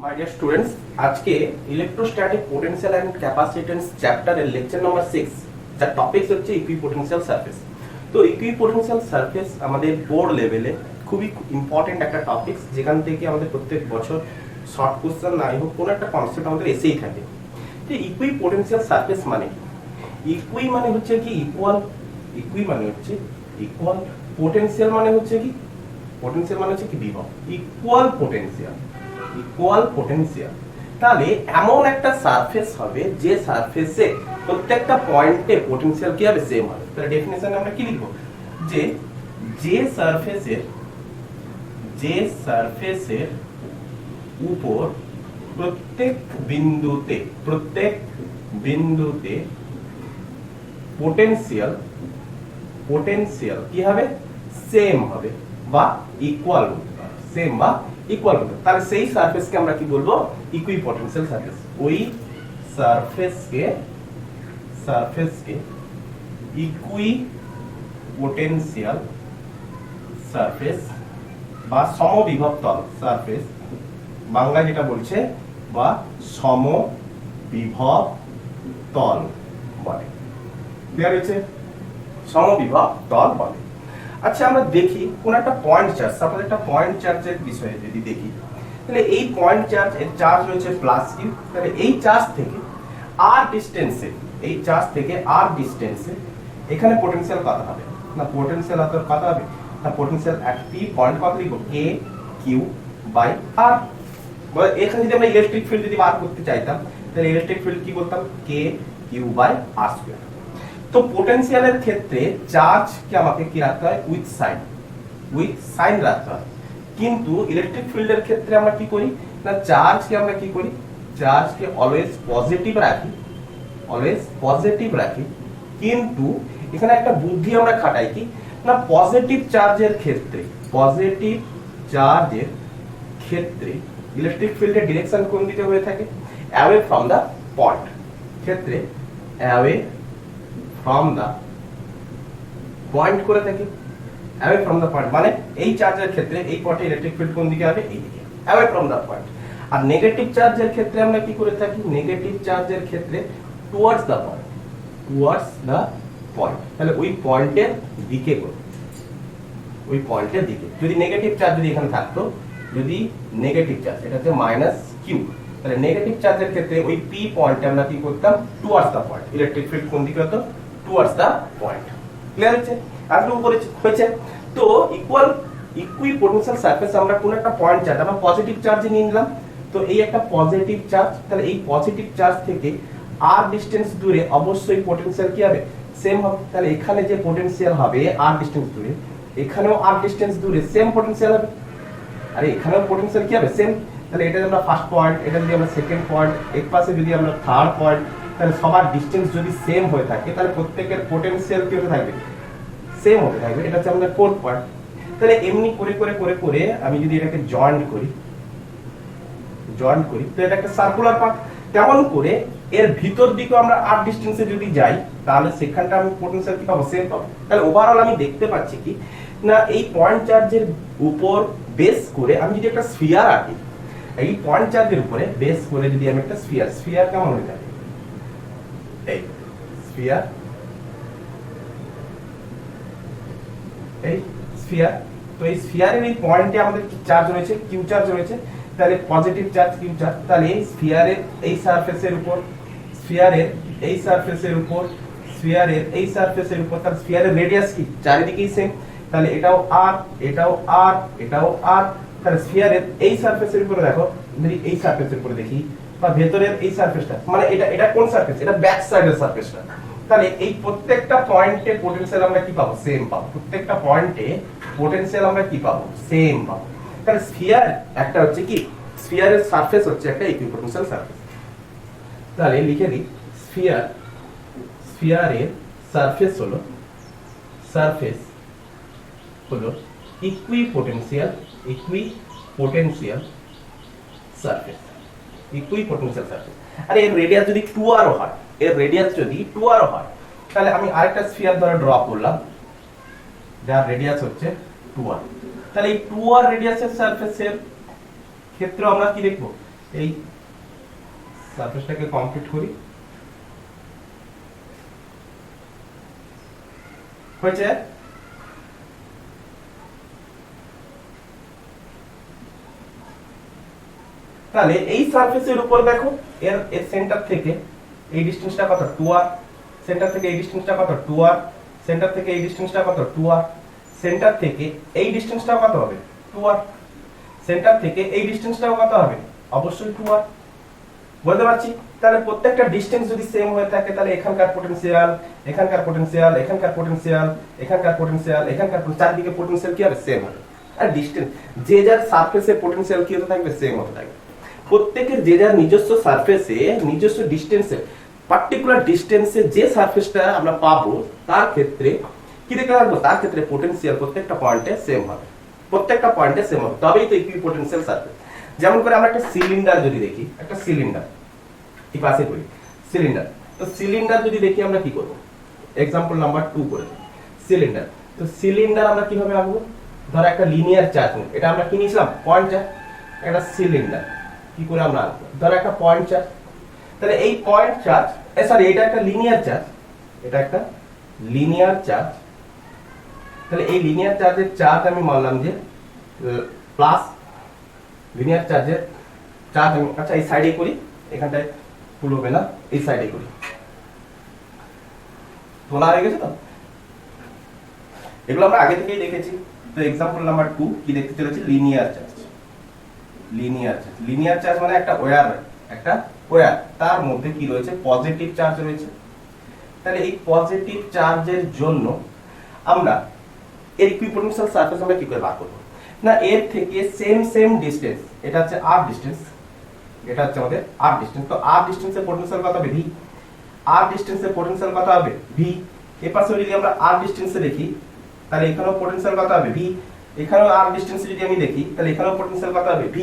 My dear students, आज के electrostatic potential and capacitance chapter এর লেকচার নাম্বার 6 যার টপিকস হচ্ছে ইকুইপোটেনশিয়াল সারফেস। তো ইকুইপোটেনশিয়াল সারফেস আমাদের বোর্ড লেভেলে খুবই ইম্পর্টেন্ট একটা টপিকস, যেখান থেকে আমাদের প্রত্যেক বছর শর্ট কোশ্চেন নাই হোক কোনো একটা কনসেপ্ট আমাদের এসেই থাকে। তো ইকুইপোটেনশিয়াল সারফেস মানে কি? ইকুই মানে হচ্ছে কি ইকুয়াল, ইকুই মানে হচ্ছে ইকুয়াল, পোটেনশিয়াল মানে হচ্ছে কি পোটেনশিয়াল মানে হচ্ছে কি বিভব, ইকুয়াল পোটেনশিয়াল, ইকুয়াল পোটেনশিয়াল। তাহলে এমন একটা সারফেস হবে যে সারফেসে প্রত্যেকটা পয়েন্টে পোটেনশিয়াল কি হবে সেম হবে। তাহলে ডেফিনিশনে আমরা কি লিখব, যে যে সারফেসের উপর প্রত্যেক বিন্দুতে পোটেনশিয়াল কি হবে সেম হবে বা ইকুয়াল হবে, সেম বা ইকুয়াল হবে। তাহলে সেই সারফেসকে আমরা কি বলবো, ইকুইপোটেনশিয়াল সারফেস। ওই সারফেসকে ইকুইপোটেনশিয়াল সারফেস বা সমবিভব তল সারফেস, বাংলায় যেটা বলছে, বা সমবিভব তল বলে। ক্লিয়ার হয়েছে? সমবিভব তল বলে। আচ্ছা, আমরা দেখি কোন একটা পয়েন্ট চার্জ, সাপোজ একটা পয়েন্ট চার্জের বিষয়ে যদি দেখি, তাহলে এই পয়েন্ট চার্জ এর চার্জ রয়েছে প্লাস কিউ। তাহলে এই চার্জ থেকে আর ডিসটেন্সে, এই চার্জ থেকে আর ডিসটেন্সে এখানে পোটেনশিয়াল কত হবে না, পোটেনশিয়াল কত হবে না, পোটেনশিয়াল এট পি পয়েন্ট কত লিখব, কে কিউ বাই আর। এখানে যদি আমরা ইলেকট্রিক ফিল্ড যদি বার করতে চাইতাম, তাহলে ইলেকট্রিক ফিল্ড কি বলতাম, কে কিউ বাই আর স্কয়ার। তো পোটেনশিয়ালের ক্ষেত্রে চার্জকে আমাকে কি রাখতে হয়, উইথ সাইন রাখতে হয়। কিন্তু ইলেকট্রিক ফিল্ডের ক্ষেত্রে আমরা কি করি না, চার্জকে আমরা কি করি, চার্জকে অলওয়েজ পজিটিভ রাখি। কিন্তু এখানে একটা বুদ্ধি আমরা খাটাই কি না, পজিটিভ চার্জের ক্ষেত্রে ইলেকট্রিক ফিল্ডের ডিরেকশন কোন দিকে হয়ে থাকে, অ্যাওয়ে ফ্রম দা পয়েন্ট, ক্ষেত্রে অ্যাওয়ে ফ্রম দা পয়েন্ট করে থাকি, অ্যাওয়ে ফ্রম দা পয়েন্ট মানে এই চার্জের ক্ষেত্রে এই পয়েন্টে ইলেকট্রিক ফিল্ড কোন দিকে হবে, এই দিকে, অ্যাওয়ে ফ্রম দা পয়েন্ট। আর নেগেটিভ চার্জের ক্ষেত্রে আমরা কি করে থাকি, নেগেটিভ চার্জের ক্ষেত্রে টুয়ার্ডস দা পয়েন্ট, তাহলে ওই পয়েন্টের দিকে করব, ওই পয়েন্টের দিকে। যদি নেগেটিভ চার্জ যদি এখানে থাকতো, যদি নেগেটিভ চার্জ এটা হচ্ছে মাইনাস কিউ, তাহলে নেগেটিভ চার্জের ক্ষেত্রে ওই পি পয়েন্টে আমরা কি করতাম, towards the point, electric field কোন দিকে হতো, টুয়ার্ডস দা পয়েন্ট। ক্লিয়ার হচ্ছে? এতটুকু হয়েছে। তো ইকুইপোটেনশিয়াল সারফেস আমরা কোন একটা পয়েন্ট চার্জ আমরা পজিটিভ চার্জে নিয়ে নিলাম। তো এই একটা পজিটিভ চার্জ, তাহলে এই পজিটিভ চার্জ থেকে আর ডিসটেন্স দূরে অবশ্যই পোটেনশিয়াল কি হবে, সেম হবে। তাহলে এখানে যে পোটেনশিয়াল হবে আর ডিসটেন্স দূরে, এখানেও আর ডিসটেন্স দূরে সেম পোটেনশিয়াল হবে, আর এখানেও পোটেনশিয়াল কি হবে সেম। তাহলে এটা যদি আমরা ফার্স্ট পয়েন্ট, এটা যদি আমরা সেকেন্ড পয়েন্ট, এক পাশে যদি আমরা থার্ড পয়েন্ট, তাহলে সবার ডিসটেন্স যদি সেম হয়ে থাকে, তাহলে প্রত্যেকের পোটেনশিয়াল কি হতে থাকবে, সেম হতে থাকবে। এটা হচ্ছে আমাদের ফোর্থ পয়েন্ট। তাহলে এমনি করে আমি যদি এটাকে জয়েন্ট করি, তো এটা একটা সার্কুলার পাথ। তেমন করে এর ভিতর দিকে আমরা আর ডিসটেন্সে যদি যাই, তাহলে সেখানটা আমি পোটেনশিয়াল কি পাবো, সেম পাবো। তাহলে ওভারঅল আমি দেখতে পাচ্ছি কি না, এই পয়েন্ট চার্জের উপর বেস করে আমি যদি একটা স্ফিয়ার আঁকি, এই পয়েন্ট চার্জের উপরে বেস করে যদি আমি একটা স্ফিয়ার কেমন হয়ে থাকে, এই স্ফিয়ার, তো এই স্ফিয়ারের এই পয়েন্টে আমাদের চার্জ রয়েছে, কিউ চার্জ রয়েছে। তাহলে পজিটিভ চার্জ কিউ চার্জ, তাহলে এই স্ফিয়ারের এই সারফেসের উপর, স্ফিয়ারের এই সারফেসের উপর তাহলে স্ফিয়ারের রেডিয়াস কি, চারিদিকেই সেম। তাহলে এটাও আর, তাহলে স্ফিয়ারের এই সারফেসের উপরে দেখো, এই সারফেসের উপরে দেখি, বা ভেতরের এই সারফেসটা, মানে এটা কোন সারফেস, এটা ব্যাক সাইডের সারফেসটা। তাহলে এই প্রত্যেকটা পয়েন্টে পোটেনশিয়াল আমরা কি পাবো, সেম পাবো। প্রত্যেকটা পয়েন্টে পোটেনশিয়াল আমরা কি পাবো, সেম পাবো। তাহলে স্ফিয়ার একটা হচ্ছে কি, স্ফিয়ারের সারফেস হচ্ছে একটা ইকুইপোটেনশিয়াল সারফেস। তাহলে লিখে দিই, স্ফিয়ারের সারফেস হলো ইকুইপোটেনশিয়াল সারফেস। আর এর রেডিয়াস যদি 2r হয়, তাহলে আমি আরেকটা স্ফিয়ার ধরে ড্র করলাম, যার রেডিয়াস হচ্ছে 2r। তাহলে এই 2r রেডিয়াসের সারফেসের ক্ষেত্রে আমরা কি দেখব, এই সারফেসটাকে কমপ্লিট করি, হয়েছে। তাহলে এই সারফেসের উপর দেখো এর সেন্টার থেকে এই ডিসটেন্সটা কত 2r, সেন্টার থেকে এই ডিসটেন্সটা কত 2r, সেন্টার থেকে এই ডিসটেন্সটা কত 2r, সেন্টার থেকে এই ডিসটেন্সটা কত হবে 2r, সেন্টার থেকে এই ডিসটেন্সটাও কত হবে অবশ্যই 2r। বলতে পারছি? তাহলে প্রত্যেকটা ডিসটেন্স যদি সেম হয়ে থাকে তাহলে এখানকার পটেনশিয়াল, এখানকার পটেনশিয়াল, এখানকার পটেনশিয়াল, এখানকার পটেনশিয়াল, এখানকার চারদিকে পটেনশিয়াল কি হবে সেম হবে। আর ডিসটেন্স যে যার সারফেসের পটেনশিয়াল কি হতে থাকবে সেম হতে থাকবে। প্রত্যেকের যে যার নিজস্ব সারফেসে নিজস্ব ডিসটেন্সে পার্টিকুলার ডিসটেন্সে যে সারফেসটা আমরা পাবো তার ক্ষেত্রে কি দেখে রাখবো, তার ক্ষেত্রে পটেনশিয়াল প্রত্যেকটা পয়েন্টে সেম হবে, প্রত্যেকটা পয়েন্টে সেম হবে, তবেই তো ইকুইপোটেনশিয়াল সারফেস। যেমন করে আমরা একটা সিলিন্ডার যদি দেখি, একটা সিলিন্ডার এই পাশে করি সিলিন্ডার, তো সিলিন্ডার যদি দেখি আমরা কি করব, এক্সাম্পল নাম্বার 2 করে সিলিন্ডার। তো সিলিন্ডার আমরা কিভাবে আঁকবো, ধর একটা লিনিয়ার চার্জ, এটা আমরা কি নিয়েছিলাম পয়েন্ট চার্জ, একটা সিলিন্ডার কি করে আমরা আঁকবো, ধর একটা পয়েন্ট চার্জ। তাহলে এই পয়েন্ট চার্জ, সরি এটা একটা লিনিয়ার চার্জ, এটা একটা লিনিয়ার চার্জ। তাহলে এই লিনিয়ার চার্জের চার্জ আমি মানলাম যে প্লাস, লিনিয়ার চার্জের চার্জ আমি আচ্ছা এই সাইডে করি, এখানটায় ফুল হবে না, এই সাইডে করি, তোলা হয়ে গেছে তো। এগুলো আমরা আগে থেকেই দেখেছি। তো এক্সাম্পল নাম্বার 2 কি দেখতে চলেছে, linear charge. Linear charge, linear charge মানে একটা ওয়্যার, একটা ওয়্যার, তার মধ্যে কি রয়েছে পজিটিভ চার্জ রয়েছে। তাহলে এই পজিটিভ চার্জের জন্য আমরা এর ইকুইপোটেনশিয়াল সারফেস আমরা কি করে বার করব না, এর থেকে সেম ডিসটেন্স, এটা হচ্ছে r ডিসটেন্স, এটা হচ্ছে আমাদের r ডিসটেন্স। তো r ডিসটেন্সের পটেনশিয়াল কত হবে v, r ডিসটেন্সের পটেনশিয়াল কত হবে v। এই পাশে যদি আমরা r ডিসটেন্সে দেখি তাহলে এখানেও পটেনশিয়াল কত হবে v, এখানেও r ডিসটেন্সে যদি আমি দেখি তাহলে এখানেও পটেনশিয়াল কত হবে v।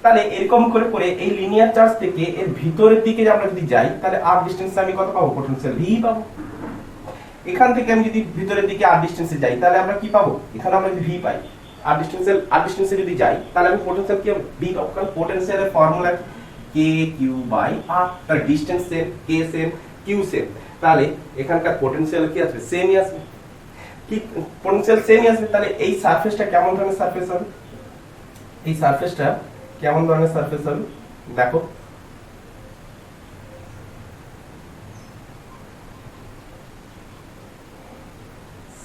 তাহলে এরকম করে করে এই লিনিয়ার চার্জ থেকে এর ভিতরের দিকে আমরা যদি যাই তাহলে r ডিসটেন্সে আমি কত পাবো, পটেনশিয়াল v পাবো। এখান থেকে আমি যদি ভিতরের দিকে r ডিসটেন্সে যাই তাহলে আমরা কি পাবো, এখানে আমরা যদি v পাই, r ডিসটেন্সে যদি যাই তাহলে আমি পটেনশিয়াল কি হবে v পাবো, কারণ পটেনশিয়ালের formula k q by r, তাহলে distance same, k same, q same, তাহলে এখানকার পটেনশিয়াল কি আসবে সেমই আসবে, কি পটেনশিয়াল সেমই আসবে। তাহলে এই সারফেসটা কেমন ধরনের সারফেস হবে, এই সারফেসটা কেমন ধরনের সারফেস হবে দেখো,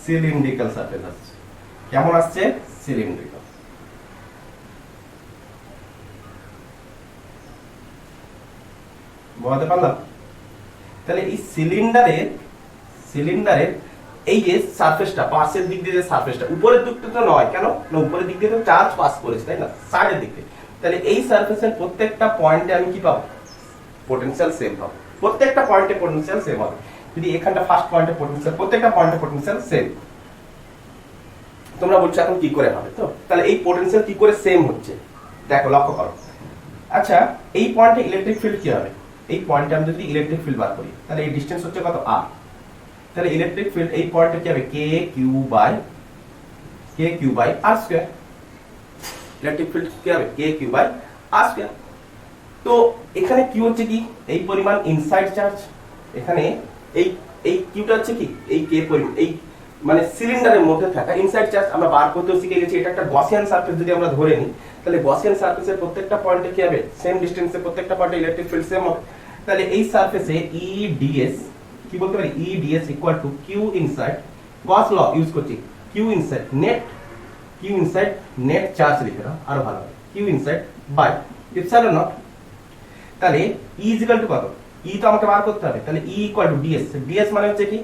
সিলিন্ড্রিক্যাল সারফেস আসছে। কেমন আসছে, সিলিন্ড্রিক্যাল। বুঝতে পারলাম? তাহলে এই সিলিন্ডারের এই যে সারফেসটা, পাশের দিক দিয়ে যে সারফেসটা, উপরের দিকটা তো নয়, কেন না উপরের দিক দিয়ে তো চার্জ পাস করেছে তাই না, সাইডের দিক দিয়ে। তাহলে এই সারফেসের প্রত্যেকটা পয়েন্টে আমি কি পাবো, পটেনশিয়াল সেম পাবো, প্রত্যেকটা পয়েন্টে পটেনশিয়াল সেম হবে। যদি এখানটা ফার্স্ট পয়েন্টে পটেনশিয়াল, প্রত্যেকটা পয়েন্টে পটেনশিয়াল সেম। তোমরা বলছো এখন কি করে হবে, তো তাহলে এই পটেনশিয়াল কি করে সেম হচ্ছে দেখো, লক্ষ্য করো। আচ্ছা এই পয়েন্টে ইলেকট্রিক ফিল্ড কি হবে, এই পয়েন্টে আমি যদি ইলেকট্রিক ফিল্ড বার করি তাহলে এই ডিসটেন্স হচ্ছে কত r, তাহলে ইলেকট্রিক ফিল্ড এই পয়েন্টে কি হবে k q by r square, electric field কি হবে k q by r square. তো এখানে q হচ্ছে কি এই পরিমাণ ইনসাইড চার্জ, এখানে এই কিউটা হচ্ছে কি এই k পরিমাণ, এই মানে সিলিন্ডারের মধ্যে থাকা ইনসাইড চার্জ আমরা বার করতে শিখে গেছি। এটা একটা গসিয়ান সারফেস যদি আমরা ধরে নিই তাহলে গসিয়ান সারফেসের প্রত্যেকটা পয়েন্টে কি হবে সেম ডিসটেন্সে, প্রত্যেকটা পয়েন্টে ইলেকট্রিক ফিল্ড সেম হবে। তাহলে এই সারফেসে EDS কি বলতে পারি, EDS equal to q inside, Gauss law use করছি, q ইনসাইড নেট চার্জ লিখে দাও আরো ভালো হবে, q inside by epsilon not. তাহলে E ইকুয়াল টু কত, E তো আমাকে বার করতে হবে, তাহলে E ইকুয়াল টু ds মানে হচ্ছে কি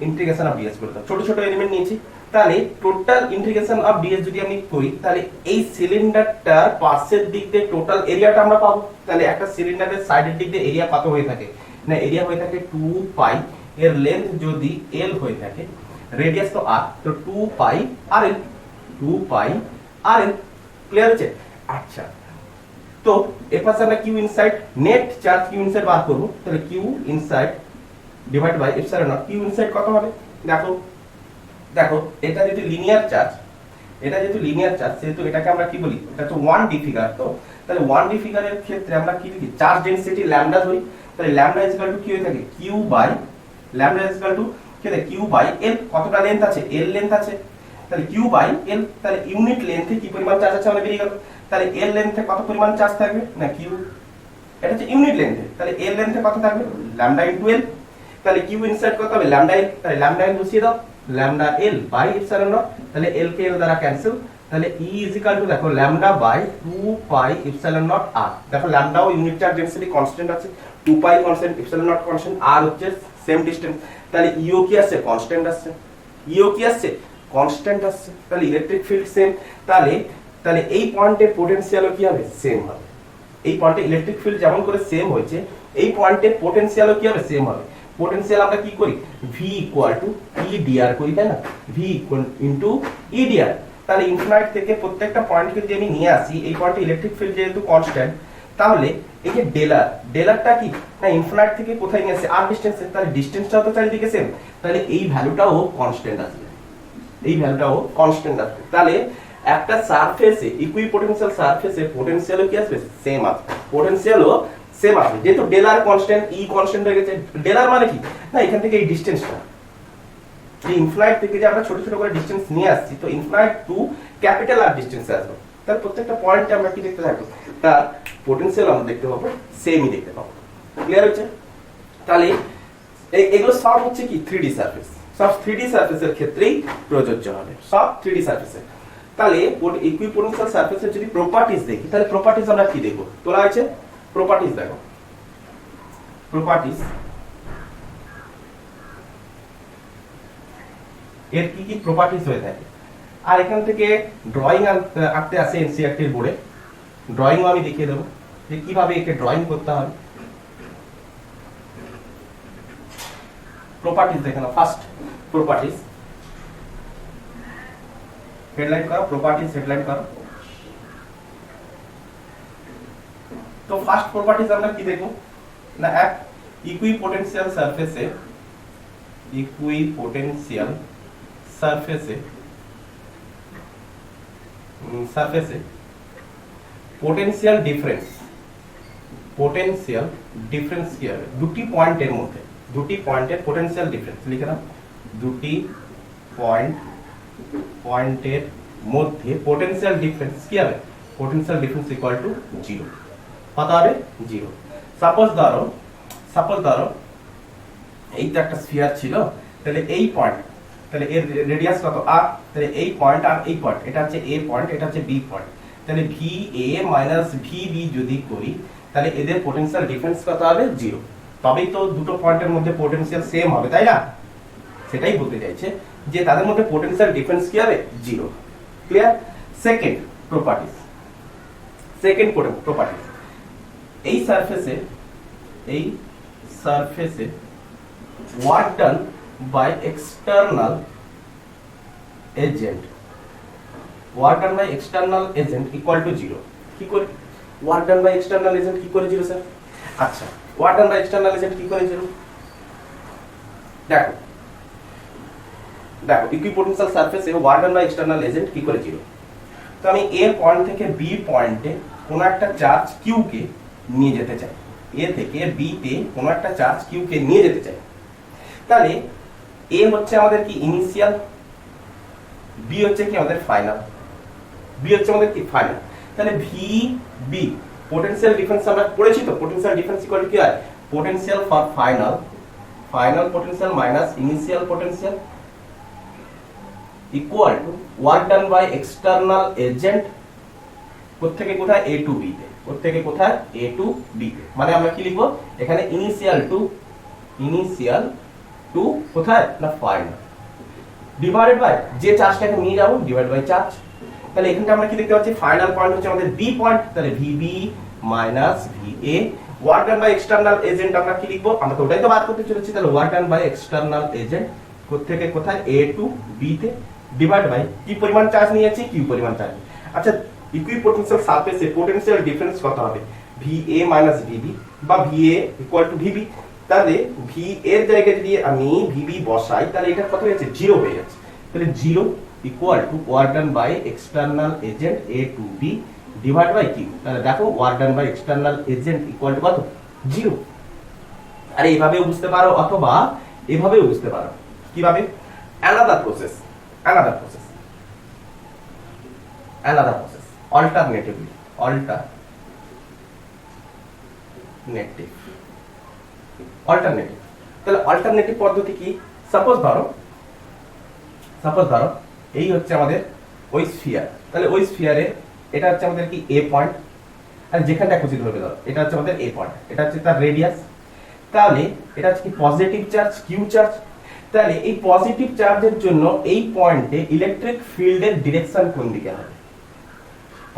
ইন্টিগ্রেশন অফ ds করতে, ছোট ছোট এলিমেন্ট নিয়েছি। তাহলে টোটাল ইন্টিগ্রেশন অফ ds যদি আমি করি তাহলে এই সিলিন্ডারটার পাশের দিক দিয়ে টোটাল এরিয়াটা আমরা পাবো। তাহলে একটা সিলিন্ডারের সাইডের দিক দিয়ে এরিয়া কত হয়ে থাকে না, এরিয়া হয়ে থাকে 2 পাই, এর লেন্থ যদি l হয়ে থাকে, রেডিয়াস তো r, তো 2 পাই rl, ক্লিয়ার হচ্ছে? আচ্ছা তো এর পাশে আমরা q inside net charge q inside বার করব, তাহলে q inside divide by epsilon nought, q inside কত হবে দেখো এটা যেহেতু লিনিয়ার চার্জ, সেহেতু এটাকে আমরা কি বলি, এটা তো 1D ফিগার, তো তাহলে 1D ফিগারের ক্ষেত্রে আমরা কি লিখি, চার্জ ডেনসিটি ল্যামডা ধরি, তাহলে ল্যামডা ইজ ইকুয়াল টু কি হয়ে থাকে, Q by lambda is equal to কি থাকে, কিউ বাই এল। কতটা লেন্থ আছে, এল লেন্থ আছে, তাহলে কিউ বাই এল। তাহলে ইউনিট লেন্থে কি পরিমাণ চার্জ আছে আমাদের বেরিয়ে গেল। তাহলে এল লেন্থে কত পরিমাণ চার্জ থাকবে না কিউ, এটা হচ্ছে ইউনিট লেন্থে। তাহলে এল লেন্থে কত থাকবে, ল্যামডা ইনটু এল। তাহলে কিউ ইনসার্ট কত হবে, ল্যামডা এল। তাহলে ল্যামডা এল বসিয়ে দাও, lambda L by epsilon not. তাহলে এল কে এল দ্বারা ক্যান্সেল। তাহলে ই ইজ ইকুয়াল টু দেখো lambda by 2 pi epsilon nought r. দেখো ল্যামডাও ইউনিট চার্জ ডেনসিটি কনস্ট্যান্ট আছে, 2 pi constant, epsilon nought constant, r হচ্ছে সেম ডিসটেন্স। তাহলে ইও কি আসছে, কনস্ট্যান্ট আসছে। ইও কি আসছে, কনস্ট্যান্ট আসছে। তাহলে ইলেকট্রিক ফিল্ড সেম। তাহলে তাহলে এই পয়েন্টের পোটেনশিয়ালও কি হবে, সেম হবে। এই পয়েন্টে ইলেকট্রিক ফিল্ড যেমন করে সেম হয়েছে, এই পয়েন্টের পোটেনশিয়ালও কি হবে, সেম হবে। পোটেনশিয়াল আমরা কি করি, V equal to E DR করি, তাই না, V equal into E DR. তাহলে ইনফিনিট থেকে প্রত্যেকটা পয়েন্টকে যদি আমি নিয়ে আসি, এই পয়েন্টে ইলেকট্রিক ফিল্ড যেহেতু কনস্ট্যান্ট, তাহলে এই যে ডেলারটা কি না, ইনফিনিট থেকে কোথায় নিয়ে আসে, আর ডিসটেন্সে। তাহলে ডিসটেন্সটাও তো চারিদিকে সেম, তাহলে এই ভ্যালুটাও কনস্ট্যান্ট আসবে, এই ভ্যালুটাও কনস্ট্যান্ট আসবে। তাহলে একটা সারফেসে, ইকুইপোটেনশিয়াল সারফেসে পোটেনশিয়ালও কি আসবে, সেম আসবে, পোটেনশিয়ালও সেম আসবে। যেহেতু ডেলার কনস্ট্যান্ট, ই কনস্ট্যান্ট হয়ে গেছে। ডেলার মানে কি না, এখান থেকে এই ডিসটেন্সটা, এই ইনফিনিট থেকে যে আমরা ছোট ছোট করে ডিসটেন্স নিয়ে আসছি, তো ইনফিনিট টু ক্যাপিটাল আর ডিসটেন্সে আসবে। তার প্রত্যেকটা পয়েন্টে আমরা কি দেখতে থাকবো, তার পোটেনশিয়াল আমরা দেখতে পাবো, সেমই দেখতে পাবো। ক্লিয়ার হচ্ছে? তাহলে এগুলো সব হচ্ছে কি 3D সারফেস, সব 3D সারফেসের ক্ষেত্রেই প্রযোজ্য হবে, সব 3D সারফেসে। তাহলে ইকুইপোটেনশিয়াল সারফেসের যদি প্রপার্টিজ দেখি, তাহলে প্রপার্টিজ আমরা কি দেখবো, তোলা হয়েছে প্রপার্টিজ। দেখো প্রপার্টিজ এর কি কি প্রপার্টিজ হয়ে থাকে। আর এখান থেকে ড্রয়িং আঁকতে আসে এনসিইআরটি এর বোর্ডে, ড্রয়িংও আমি দেখিয়ে দেবো যে কিভাবে একে ড্রয়িং করতে হবে। প্রপার্টিজ দেখে নাও। ফার্স্ট প্রপার্টিজ, হেডলাইন করো, প্রপার্টিজ হেডলাইন করো। তো ফার্স্ট প্রপার্টিজ আমরা কি দেখব না, এক ইকুইপোটেনশিয়াল সারফেসে, ইকুইপোটেনশিয়াল সারফেসে পোটেনশিয়াল ডিফারেন্স, পোটেনশিয়াল ডিফারেন্স কি হবে, দুটি পয়েন্টের মধ্যে, দুটি পয়েন্টের পোটেনশিয়াল ডিফারেন্স লিখে নাও। দুটি পয়েন্টের মধ্যে পোটেনশিয়াল ডিফারেন্স কি হবে, পোটেনশিয়াল ডিফারেন্স ইকুয়াল টু 0। কত হবে, 0। সাপোজ ধরো এই তো একটা স্ফিয়ার ছিল, তাহলে এই পয়েন্ট, তাহলে এর রেডিয়াস কত আর, তাহলে এই পয়েন্ট আর এই পয়েন্ট, এটা হচ্ছে এ পয়েন্ট, এটা হচ্ছে বি পয়েন্ট। তাহলে V A minus V B যদি করি, তাহলে এদের পোটেনশিয়াল ডিফারেন্স কত হবে, 0। তবেই তো দুটো পয়েন্টের মধ্যে পোটেনশিয়াল সেম হবে, তাই না? সেটাই বলতে চাইছে যে তাদের মধ্যে পোটেনশিয়াল ডিফারেন্স কি হবে, 0। ক্লিয়ার? সেকেন্ড প্রপার্টিজ, এই সারফেসে work done by external agent, equal to 0। কি করে work done by external agent কি করে 0 স্যার? আচ্ছা, work done by external agent কি করে 0? দেখো ইকুইপোটেনশিয়াল সারফেসে work done by external agent কি করে 0। তো আমি এ পয়েন্ট থেকে বি পয়েন্টে কোনো একটা চার্জ কিউ কে নিয়ে যেতে চাই, এ থেকে বি তে কোনো একটা চার্জ কিউ কে নিয়ে যেতে চাই। তাহলে এ হচ্ছে আমাদের কি ইনিশিয়াল, বি হচ্ছে কি আমাদের ফাইনাল, তাহলে ভি বি পোটেনশিয়াল ডিফারেন্স আমরা পড়েছি তো, পোটেনশিয়াল ডিফারেন্স ইকুয়াল টু কি হয়, potential for final potential minus initial potential equal to work done by external agent কোত্থেকে কোথায়, এ টু বি তে, কোত্থেকে কোথায়, এ টু বি তে। মানে আমরা কি লিখবো এখানে, ইনিশিয়াল টু কোথায় না ফাইনাল, ডিভাইডেড বাই যে চার্জটাকে নিয়ে যাবো, ডিভাইড বাই চার্জ। তাহলে এখানটা আমরা কি দেখতে পাচ্ছি, ফাইনাল পয়েন্ট হচ্ছে আমাদের বি পয়েন্ট, তাহলে VB minus VA. Work done by external agent আমরা কি লিখবো, আমরা তো ওটাই তো বার করতে চলেছি। তাহলে work done by external agent কোত্থেকে কোথায়, এ টু বি তে, ডিভাইড বাই কি পরিমাণ চার্জ নিয়ে যাচ্ছি, কিউ পরিমাণ চার্জ। আচ্ছা, ইকুইপোটেনশিয়াল সারফেসে পোটেনশিয়াল ডিফারেন্স কত হবে, ভিএ মাইনাস ভিবি বা ভিএ ইকুয়াল টু ভিবি। তাহলে ভি এর জায়গায় যদি আমি ভিবি বসাই, তাহলে এটা কত হয়ে যাচ্ছে, 0 হয়ে যাচ্ছে। তাহলে 0 equal to work done by external agent A to B divide by Q. তাহলে দেখো work done by external agent equal to কত, 0। আর এইভাবেও বুঝতে পারো অথবা এভাবেও বুঝতে পারো। কিভাবে? Another process alternative. তাহলে অল্টারনেটিভ পদ্ধতি কি? সাপোজ ধরো এই হচ্ছে আমাদের ওই স্ফিয়ার। তাহলে ওই স্ফিয়ারে এটা হচ্ছে আমাদের কি এ পয়েন্ট, আর যেখানটা খুশি ধরে দাও, এটা হচ্ছে আমাদের এ পয়েন্ট, এটা হচ্ছে তার রেডিয়াস। তাহলে এটা হচ্ছে কি পজিটিভ চার্জ, কিউ চার্জ। তাহলে এই পজিটিভ চার্জের জন্য এই পয়েন্টে ইলেকট্রিক ফিল্ডের ডিরেকশন কোন দিকে হবে?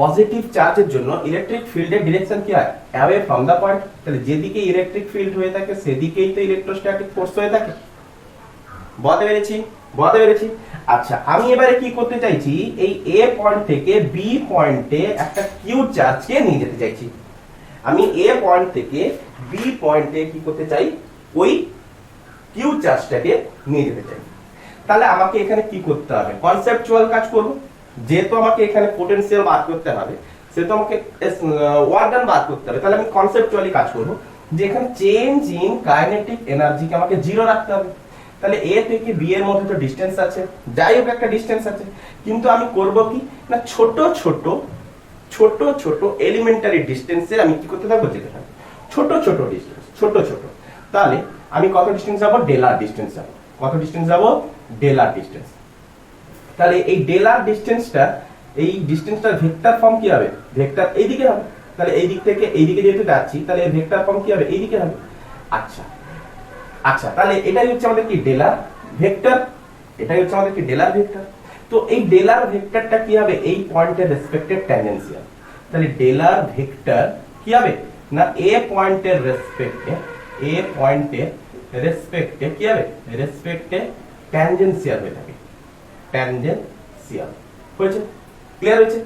পজিটিভ চার্জের জন্য ইলেকট্রিক ফিল্ডের ডিরেকশন কি হয়? Away from the point. তাহলে যেদিকে ইলেকট্রিক ফিল্ড হয়ে থাকে সেদিকেই তো ইলেকট্রোস্ট্যাটিক ফোর্স হয়ে থাকে। বুঝতে পেরেছি। আচ্ছা, আমি এবারে কি করতে চাইছি, এই এ পয়েন্ট থেকে বি পয়েন্টে একটা কিউ চার্জকে নিয়ে যেতে চাইছি। আমি এ পয়েন্ট থেকে বি পয়েন্টে কি করতে চাই, ওই কিউ চার্জটাকে নিয়ে যেতে চাই। তাহলে আমাকে এখানে কি করতে হবে? কনসেপচুয়াল কাজ করব। যেহেতু আমাকে এখানে পোটেনশিয়াল বার করতে হবে, সেহেতু আমাকে ওয়ার্ক ডান বার করতে হবে। তাহলে আমি কনসেপচুয়ালি কাজ করব যে এখানে চেঞ্জ ইন কাইনেটিক এনার্জিকে আমাকে 0 রাখতে হবে। তাহলে এ থেকে বি এর মধ্যে তো ডিসটেন্স আছে, যাই হোক একটা ডিসটেন্স আছে, কিন্তু আমি করব কি না ছোট ছোট এলিমেন্টারি ডিসটেন্সে আমি কি করতে থাকবো, যেতে থাকবো ছোট ডিসটেন্স, ছোট। তাহলে আমি কত ডিসটেন্স যাব? ডেলার ডিসটেন্স যাব। কত ডিসটেন্স যাব? ডেলার ডিসটেন্স। তাহলে এই ডেলার ডিসটেন্সটা, এই ডিসটেন্সটার ভেক্টর ফর্ম কি হবে? ভেক্টর এইদিকে হবে। তাহলে এই দিক থেকে এইদিকে যেহেতু যাচ্ছি, তাহলে এর ভেক্টর ফর্ম কি হবে? এইদিকে হবে। আচ্ছা, তাহলে এটাই হচ্ছে আমাদের কি ডেলার ভেক্টর। তো এই ডেলার ভেক্টরটা কি হবে? এই পয়েন্টের রেসপেক্টে ট্যানজেনশিয়াল। তাহলে ডেলার ভেক্টর কি হবে না এ পয়েন্টের রেসপেক্টে কি হবে? রেসপেক্টে ট্যানজেনশিয়াল হয়ে থাকে। ট্যানজেনশিয়াল হয়েছে? ক্লিয়ার হয়েছে?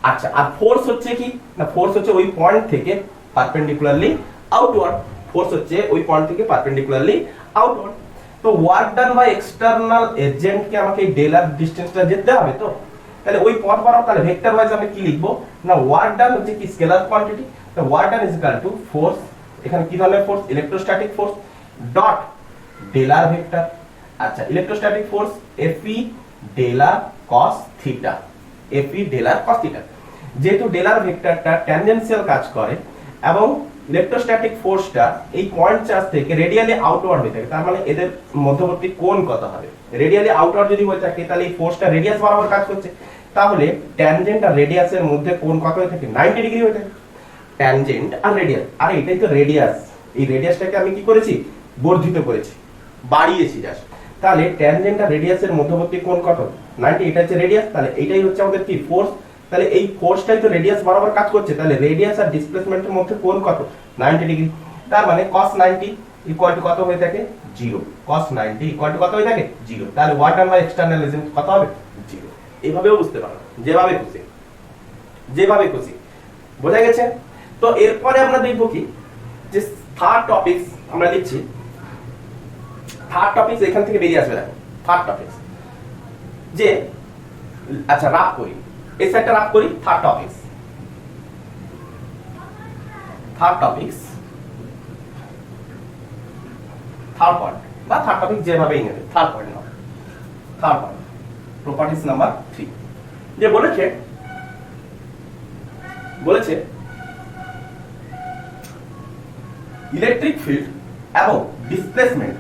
আচ্ছা, আর ফোর্স হচ্ছে কি না, ফোর্স হচ্ছে ওই পয়েন্ট থেকে পারপেন্ডিকুলারলি আউটওয়ার্ড। তো ওয়ার্ক ডান বাই এক্সটার্নাল এজেন্টকে আমাকে এই ডেলার ডিসটেন্সটা যেতে হবে। তো তাহলে ওই পথ বানাও। তাহলে ভেক্টর ওয়াইজ আমি কি লিখবো না, ওয়ার্ক ডান হচ্ছে কি স্কেলার কোয়ান্টিটি। তো work done is equal to force, এখানে কি ধরনের force? Electrostatic force dot del r vector. আচ্ছা, electrostatic force Fe del r cos theta. যেহেতু ডেলার ভেক্টরটা ট্যানজেনশিয়াল কাজ করে এবং ইলেকট্রোস্ট্যাটিক ফোর্সটা এই পয়েন্ট চার্জ থেকে রেডিয়ালি আউটওয়ার্ড হয়ে থাকে, তার মানে এদের মধ্যবর্তী কোণ কত হবে? রেডিয়ালি আউটওয়ার্ড যদি হয়ে থাকে, তাহলে এই ফোর্সটা রেডিয়াস বরাবর কাজ করছে। তাহলে ট্যানজেন্ট আর রেডিয়াসের মধ্যে কোণ কত হয়ে থাকে? 90 ডিগ্রি হয়ে থাকে। ট্যানজেন্ট আর রেডিয়াস, আর এটাই তো রেডিয়াস। এই রেডিয়াসটাকে আমি কি করেছি? বর্ধিত করেছি, বাড়িয়েছি জাস্ট। তাহলে ট্যানজেন্ট আর রেডিয়াসের মধ্যবর্তী কোণ কত? 90। এটা হচ্ছে রেডিয়াস। তাহলে এইটাই হচ্ছে আমাদের কি ফোর্স। তাহলে এই ফোর্সটাই তো রেডিয়াস বরাবর কাজ করছে। তাহলে রেডিয়াস আর ডিসপ্লেসমেন্টের মধ্যে কোণ কত? 90 ডিগ্রি। তার মানে cos 90 ইকুয়াল টু কত হয়ে থাকে? 0। cos 90 ইকুয়াল টু কত হয়ে থাকে? 0। তাহলে work done by external agent কত হবে? 0। এইভাবেও বুঝতে পারো, যেভাবে খুশি। বোঝা গেছে? তো এরপরে আমরা দেখব কি, যে থার্ড টপিকস আমরা লিখছি। থার্ড টপিকস এখান থেকে বেরিয়ে আসবে। দেখো থার্ড টপিকস যে, আচ্ছা রাফ করি, এই সাইডটা রাফ করি। থার্ড পয়েন্ট বা থার্ড টপিক যেভাবেই নেবে, থার্ড পয়েন্ট প্রপার্টিজ নাম্বার 3 যে বলেছে ইলেকট্রিক ফিল্ড এবং ডিসপ্লেসমেন্ট,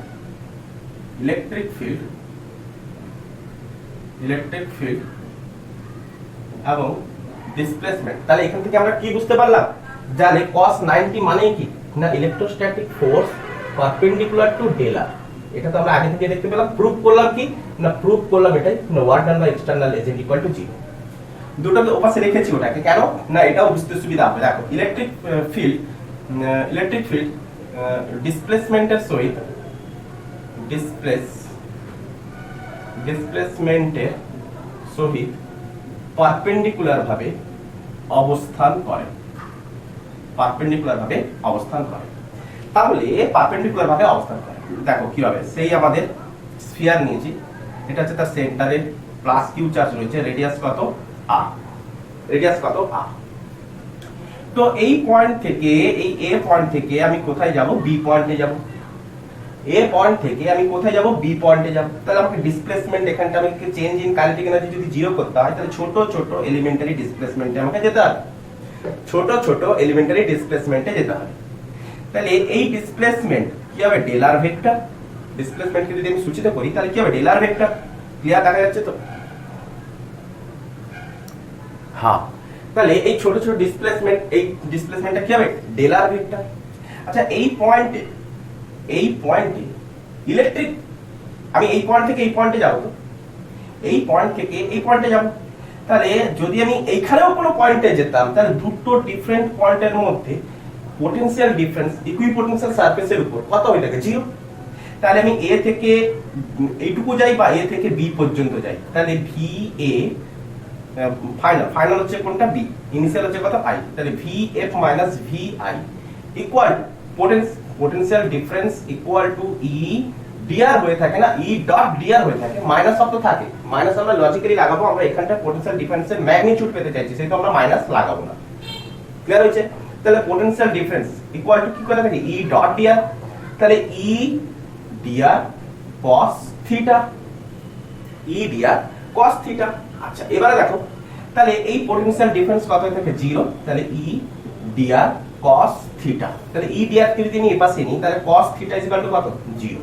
ইলেকট্রিক ফিল্ড এবং ডিসপ্লেসমেন্ট। তাহলে এখান থেকে আমরা কি বুঝতে পারলাম? জানি cos 90 মানে কি না ইলেকট্রোস্ট্যাটিক ফোর্স পারপেন্ডিকুলার টু ডেলার। এটা তো আমরা আগে থেকে দেখতে পেলাম। প্রুফ করলাম কি না, প্রুফ করলাম এটাই না work done by external agent equal to 0। দুটো ওপাশে রেখেছি ওটাকে, কেন না এটাও বুঝতে সুবিধা হবে। দেখো ইলেকট্রিক ফিল্ড ডিসপ্লেসমেন্টের সহিত পারপেন্ডিকুলার ভাবে অবস্থান করে। তাহলে পারপেন্ডিকুলার ভাবে অবস্থান করে, দেখো কিভাবে। সেই আমাদের স্ফিয়ার নিয়েছি, এটা হচ্ছে তার সেন্টারে প্লাস কিউ চার্জ রয়েছে, রেডিয়াস কত? r। তো এই পয়েন্ট থেকে, এই এ পয়েন্ট থেকে আমি কোথায় যাব? বি পয়েন্টে যাব। এ পয়েন্ট থেকে আমি কোথায় যাব? বি পয়েন্টে যাব। তাহলে আমাকে ডিসপ্লেসমেন্ট এখানটা আমাকে চেঞ্জ ইন কাইনেটিক এনার্জি যদি জিরো করতে হয়, তাহলে ছোট ছোট এলিমেন্টারি ডিসপ্লেসমেন্টে আমাকে যেতে হবে। ছোট ছোট এলিমেন্টারি ডিসপ্লেসমেন্টে যেতে হবে। তাহলে এই ডিসপ্লেসমেন্ট কি হবে? ডেলার ভেক্টর। ডিসপ্লেসমেন্টকে যদি আমি সূচিত করি তাহলে কি হবে? ডেলার ভেক্টর। ক্লিয়ার দেখা যাচ্ছে তো? হ্যাঁ, তাহলে এই ছোট ছোট ডিসপ্লেসমেন্ট, এই ডিসপ্লেসমেন্টটা কি হবে? ডেলার ভেক্টর। আচ্ছা, এই পয়েন্টে ইলেকট্রিক, আমি এই পয়েন্ট থেকে এই পয়েন্টে যাব, তো এই পয়েন্ট থেকে এই পয়েন্টে যাব। তাহলে যদি আমি এইখানেও কোনো পয়েন্টে যেতাম, তাহলে দুটো ডিফারেন্ট পয়েন্টের মধ্যে পোটেনশিয়াল ডিফারেন্স ইকুইপোটেনশিয়াল সারফেসের উপর কত হয়ে থাকে? জিরো। তাহলে আমি এ থেকে এইটুকু যাই বা এ থেকে বি পর্যন্ত যাই, তাহলে ভি এ ফাইনাল হচ্ছে কোনটা? বি। ইনিশিয়াল হচ্ছে কত? আই। তাহলে V F minus V I equal potential difference equal to E dr হয়ে থাকে না, ই ডট ডিআর হয়ে থাকে, মাইনাস শব্দ থাকে। মাইনাস আমরা লজিক্যালি লাগাবো, আমরা এখানটা পোটেনশিয়াল ডিফারেন্সের ম্যাগনিটিউড পেতে চাইছি, সেটা আমরা মাইনাস লাগাবো না। ক্লিয়ার হয়েছে? তাহলে পোটেনশিয়াল ডিফারেন্স ইকুয়াল টু কি করে থাকে? E dot dr. তাহলে E dr cos theta, E dr cos theta. আচ্ছা, এবারে দেখো, তাহলে এই পোটেনশিয়াল ডিফারেন্স কত হয়ে থাকে? জিরো। তাহলে ই ডিআর cos থিটা। তাহলে ই ডিআর কে যদি আমি এই পাশে নিই, তাহলে cos theta is equal to কত? জিরো।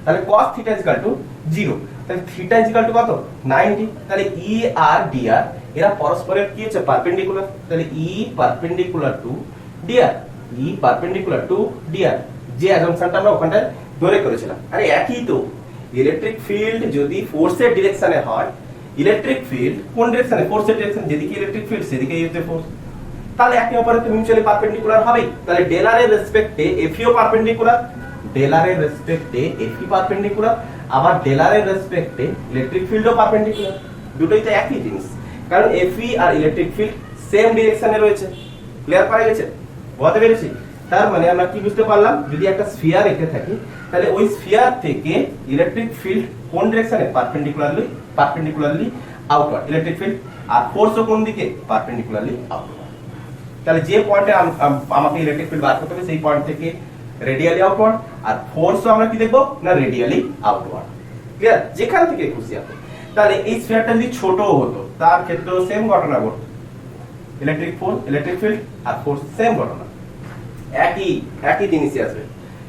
তাহলে cos theta is equal two zero. তাহলে থিটা ইজ ইকুয়াল টু কত? 90। তাহলে ই আর ডিআর এরা পরস্পরের কি হচ্ছে? পারপেন্ডিকুলার। তাহলে ই পারপেন্ডিকুলার টু ডিআর, ই পারপেন্ডিকুলার টু ডিআর, যে অ্যাজাম্পশনটা আমরা ওখানটায় ধরে করেছিলাম। আরে একই তো। ইলেকট্রিক ফিল্ড যদি ফোর্সের ডিরেকশনে হয়, ইলেকট্রিক ফিল্ড কোন ডিরেকশনে? ফোর্সের ডিরেকশন, যেদিকে ইলেকট্রিক ফিল্ড সেদিকেই হচ্ছে ফোর্স। তাহলে একে অপরের তো মিউচুয়ালি পারপেন্ডিকুলার হবেই। তাহলে ডেলারের রেসপেক্টে এফইও পারপেন্ডিকুলার, ডেলারের রেসপেক্টে এফই পারপেন্ডিকুলার, আবার ডেলারের রেসপেক্টে ইলেকট্রিক ফিল্ডও পারপেন্ডিকুলার। দুটোই তো একই জিনিস, কারণ এফই আর ইলেকট্রিক ফিল্ড সেম ডিরেকশনে রয়েছে। ক্লিয়ার করা গেছে? বুঝতে পেরেছি? তার মানে আমরা কি বুঝতে পারলাম? যদি একটা স্ফিয়ার এঁকে থাকি, তাহলে ওই স্ফিয়ার থেকে ইলেকট্রিক ফিল্ড কোন ডিরেকশনে? Perpendicularly outward electric field. আর ফোর্সও কোন দিকে? Perpendicularly outward. তাহলে যে পয়েন্টে আমাকে ইলেকট্রিক ফিল্ড বার করতে হবে, সেই পয়েন্ট থেকে রেডিয়ালি আউটওয়ার্ড, আর ফোর্সও আমরা কি দেখবো? না, রেডিয়ালি আউটওয়ার্ড। ক্লিয়ার? যেখান থেকে খুশি আপনি। তাহলে এই স্ফিয়ারটা যদি ছোট হতো, তার ক্ষেত্রেও সেম ঘটনা ঘটতো। ইলেকট্রিক ফিল্ড আর ফোর্স সেম ঘটনা, একই জিনিসই আসবে।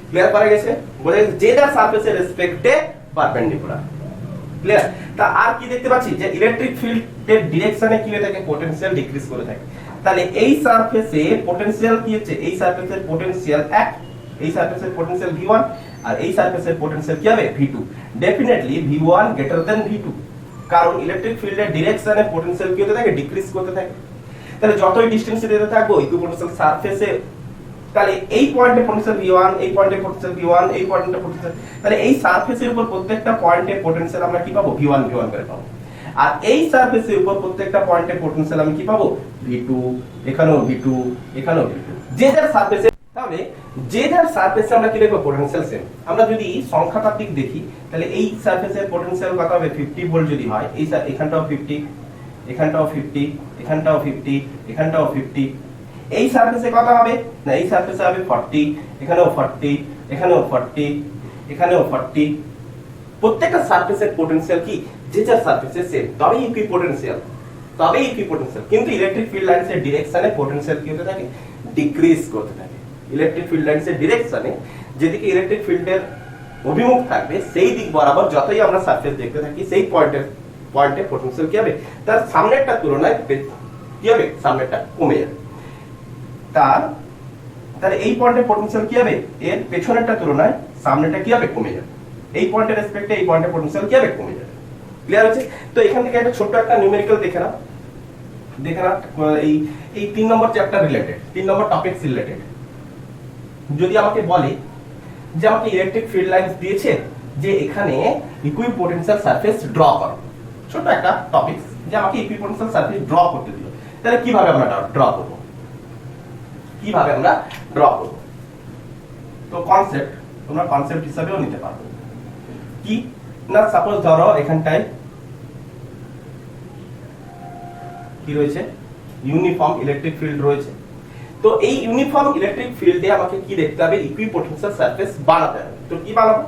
ক্লিয়ার করা গেছে? বলে যে যার সারফেসের রেসপেক্টে পারপেন্ডিকুলার। ক্লিয়ার? তা আর কি দেখতে পাচ্ছি? যে ইলেকট্রিক ফিল্ডের ডিরেকশনে কি হয়ে থাকে? পোটেনশিয়াল ডিক্রিজ করে থাকে। তাহলে এই সারফেসে পোটেনশিয়াল কি হচ্ছে? এই সারফেসের পোটেনশিয়াল 1, এই সারফেসের পোটেনশিয়াল v1, আর এই সারফেসের পোটেনশিয়াল কি হবে? v2। Definitely v1 greater than v2, কারণ ইলেকট্রিক ফিল্ডের ডিরেকশনে পোটেনশিয়াল কি হতে থাকে? ডিক্রিজ করতে থাকে। তাহলে যতই ডিসটেন্সে যেতে থাকবো ইকুইপোটেনশিয়াল সারফেসে, তাহলে এই পয়েন্টে পোটেনশিয়াল v1, এই পয়েন্টে পোটেনশিয়াল v1, এই পয়েন্টে পোটেনশিয়াল, তাহলে এই সারফেসের উপর প্রত্যেকটা পয়েন্টে পোটেনশিয়াল আমরা কি পাবো? v1 করে পাবো। আর এই সারফেসের উপর প্রত্যেকটা পয়েন্টে পোটেনশিয়াল আমি কি পাবো? v2, এখানেও v2, এখানেও v2। যে যার সারফেসে, তাহলে যে যার সারফেসে আমরা কি দেখবো? Potential same. আমরা যদি সংখ্যাতাত্ত্বিক দেখি, তাহলে এই সারফেসের পোটেনশিয়াল কত হবে? 50 ভোল্ট যদি হয়, এই এখানটাও 50, এখানটাও 50, এখানটাও 50, এখানটাও 50। এই সারফেসে কত হবে? না, এই সারফেসে হবে 40, এখানেও 40, এখানেও 40, এখানেও 40। প্রত্যেকটা সারফেসের পোটেনশিয়াল কি? যে যার সারফেসে সেম, তবেই ইকুইপোটেনশিয়াল। কিন্তু ইলেকট্রিক ফিল্ড লাইনসের ডিরেকশনে পোটেনশিয়াল কি হতে থাকে? ডিক্রিজ করতে থাকে। ইলেকট্রিক ফিল্ড লাইনসের ডিরেকশনে যেদিকে ইলেকট্রিক ফিল্ডের অভিমুখ থাকবে, সেই দিক বরাবর যতই আমরা সারফেস দেখতে থাকি, সেই পয়েন্টে পোটেনশিয়াল কি হবে? তার সামনেরটা তুলনায় কি হবে? সামনেরটা কমে যাবে। তাহলে এই পয়েন্টের পোটেনশিয়াল কি হবে? এর পেছনেরটা তুলনায় সামনেটা কি হবে? কমে যাবে। এই পয়েন্টের রেসপেক্টে এই পয়েন্টের পোটেনশিয়াল কি হবে? কমে যাবে। ক্লিয়ার হচ্ছে? তো এখান থেকে একটা ছোট্ট একটা নিউমেরিক্যাল দেখে না, এই 3 নম্বর চ্যাপ্টার রিলেটেড, 3 নম্বর টপিকস রিলেটেড। যদি আমাকে বলে যে আমাকে ইলেকট্রিক ফিল্ড লাইনস দিয়েছে, যে এখানে ইকুইপোটেনশিয়াল সারফেস ড্র করো, ছোট একটা টপিকস, যে আমাকে ইকুইপোটেনশিয়াল সারফেস ড্র করতে দিল, তাহলে কিভাবে আমরা ড্র করব? তো তোমরা কনসেপ্ট হিসাবেও নিতে পারো। কি না, সাপোজ ধরো এখানটায় কি রয়েছে? ইউনিফর্ম ইলেকট্রিক ফিল্ড রয়েছে। তো এই ইউনিফর্ম ইলেকট্রিক ফিল্ডে আমাকে কি দেখতে হবে, ইকুইপোটেনশিয়াল সারফেস বানাতে হবে। তো কি বানাবো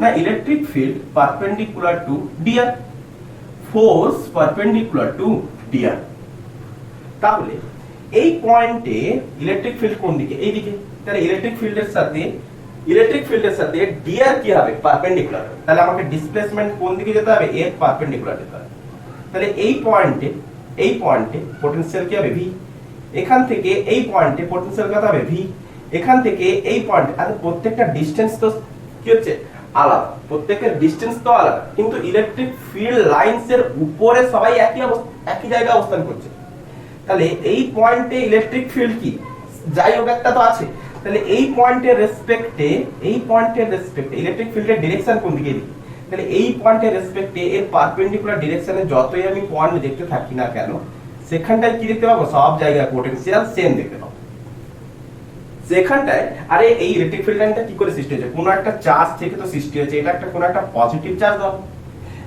না, electric field perpendicular to dr, force perpendicular to dr. তাহলে এই পয়েন্টে ইলেকট্রিক ফিল্ড কোন দিকে, এই দিকে। তাহলে ইলেকট্রিক ফিল্ডের সাথে ডিআর কি হবে, পারপেন্ডিকুলার। তাহলে আমাকে ডিসপ্লেসমেন্ট কোন দিকে যেতে হবে, এর পারপেন্ডিকুলার যেতে হবে। তাহলে এই পয়েন্টে পোটেনশিয়াল কি হবে, ভি। এখান থেকে এই পয়েন্টে পোটেনশিয়াল কত হবে, ভি। এখান থেকে এই পয়েন্টে, আর প্রত্যেকটা ডিসটেন্স তো কি হচ্ছে, আলাদা, প্রত্যেকের ডিসটেন্স তো আলাদা, কিন্তু ইলেকট্রিক ফিল্ড লাইনস এর উপরে সবাই একই জায়গায় অবস্থান করছে। তাহলে এই পয়েন্টে ইলেকট্রিক ফিল্ড কি, যাই হোক একটা তো আছে। তাহলে এই পয়েন্টের রেসপেক্টে ইলেকট্রিক ফিল্ডের ডিরেকশন কোন দিকে, দিকে। তাহলে এই পয়েন্টের রেসপেক্টে এর পারপেন্ডিকুলার ডিরেকশনে যতই আমি পয়েন্ট দেখতে থাকি না কেন, সেখানটায় কি দেখতে পাবো, সব জায়গায় পোটেনশিয়াল সেম দেখতে পাবো। সেখানটায় আরে এই ইলেকট্রিক ফিল্ড লাইনটা কি করে সৃষ্টি হয়েছে, কোনো একটা চার্জ থেকে তো সৃষ্টি হয়েছে, এটা একটা কোনো একটা পজিটিভ চার্জ দাও।